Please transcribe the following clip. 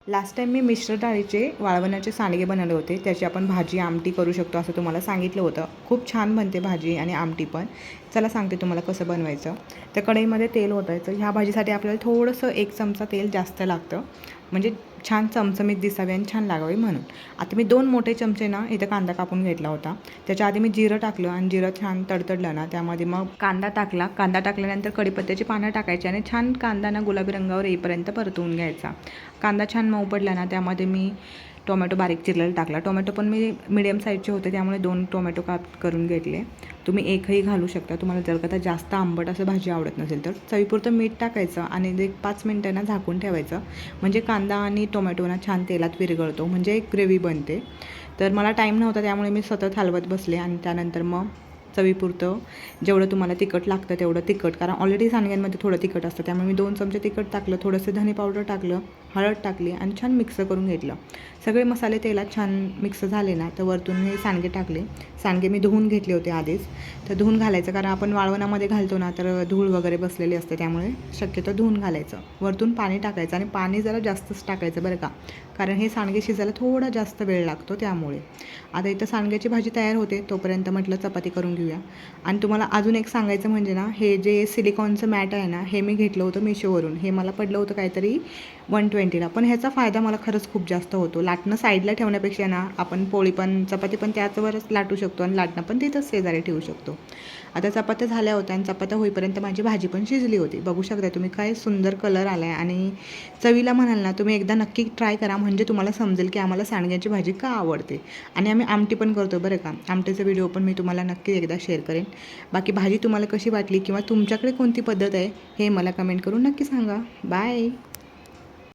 Last time मी मिश्र डाळीचे वाळवणाचे सांडगे बनवले होते. त्याची आपण भाजी आमटी करू शकतो असं तुम्हाला सांगितलं होतं. खूप छान बनते भाजी आणि आमटी पण. चला सांगते तुम्हाला कसं बनवायचं. तर कढईमध्ये तेल ओतायचं. ह्या भाजीसाठी आपल्याला थोडंसं 1 चमचा तेल जास्त लागतं. म्हणजे छान चमचमीत दिसावी आणि छान लागावी म्हणून. आता मी 2 मोठे चमचे ना इथं कांदा कापून घेतला होता. त्याच्या आधी मी जिरं टाकलं आणि जिरं छान तडतडलं ना त्यामध्ये मग कांदा टाकला. कांदा टाकल्यानंतर कढीपत्त्याची पानं टाकायची आणि छान कांदा ना गुलाबी रंगावर येईपर्यंत परतवून घ्यायचा. कांदा छान मऊ पडला ना त्यामध्ये मी टोमॅटो बारीक चिरलेला टाकला. टोमॅटो पण मी मिडियम साईजचे होते त्यामुळे 2 टोमॅटो काप करून घेतले. तुम्ही एकही घालू शकता. तुम्हाला जर का जास्त आंबट असं भाजी आवडत नसेल तर चवीपुरतं मीठ टाकायचं आणि एक 5 मिनिटांना झाकून ठेवायचं. म्हणजे कांदा आणि टोमॅटो ना छान तेलात विरघळतो म्हणजे एक ग्रेव्ही बनते. तर मला टाईम नव्हता त्यामुळे मी सतत हलवत बसले आणि त्यानंतर मग चवीपुरतं जेवढं तुम्हाला तिखट लागतं तेवढं तिखट, कारण ऑलरेडी सांडग्यांमध्ये थोडं तिखट असतं त्यामुळे मी 2 चमचे तिखट टाकलं, थोडंसं धने पावडर टाकलं, हळद टाकली आणि छान मिक्स करून घेतलं. सगळे मसाले तेलात छान मिक्स झाले ना तर वरतून हे सांडगे टाकले. सांडगे मी धुवून घेतले होते आधीच. तर धुवून घालायचं कारण आपण वाळवणामध्ये घालतो ना तर धूळ वगैरे बसलेली असते त्यामुळे शक्यतो धुवून घालायचं. वरतून पाणी टाकायचं आणि पाणी जरा जास्तच टाकायचं बरं का, कारण हे सांडगे शिजायला थोडा जास्त वेळ लागतो त्यामुळे. आता इथं सांडग्याची भाजी तयार होते तोपर्यंत म्हटलं चपाती करून घेऊया. आणि तुम्हाला अजून एक सांगायचं म्हणजे ना हे जे सिलिकॉनचं मॅट आहे ना हे मी घेतलं होतं मिशोवरून. हे मला पडलं होतं काहीतरी 120ला, पण ह्याचा फायदा मला खरंच खूप जास्त होतो. लाटणं साईडला ठेवण्यापेक्षा ना आपण पोळी पण चपाती पण त्याचवरच लाटू शकतो आणि लाटणं पण तिथंच शेजारी ठेवू शकतो. आता चपात्या झाल्या होत्या आणि चपात्या होईपर्यंत माझी भाजी पण शिजली होती. बघू शकता तुम्ही काय सुंदर कलर आला आहे आणि चवीला म्हणाल ना तुम्ही एकदा नक्की ट्राय करा म्हणजे तुम्हाला समजेल की आम्हाला सांडग्याची भाजी का आवडते. आणि आम्ही आमटी पण करतो बरं का. आमटीचा व्हिडिओ पण मी तुम्हाला नक्की एकदा शेअर करेन. बाकी भाजी तुम्हाला कशी वाटली किंवा तुमच्याकडे कोणती पद्धत आहे हे मला कमेंट करून नक्की सांगा. बाय.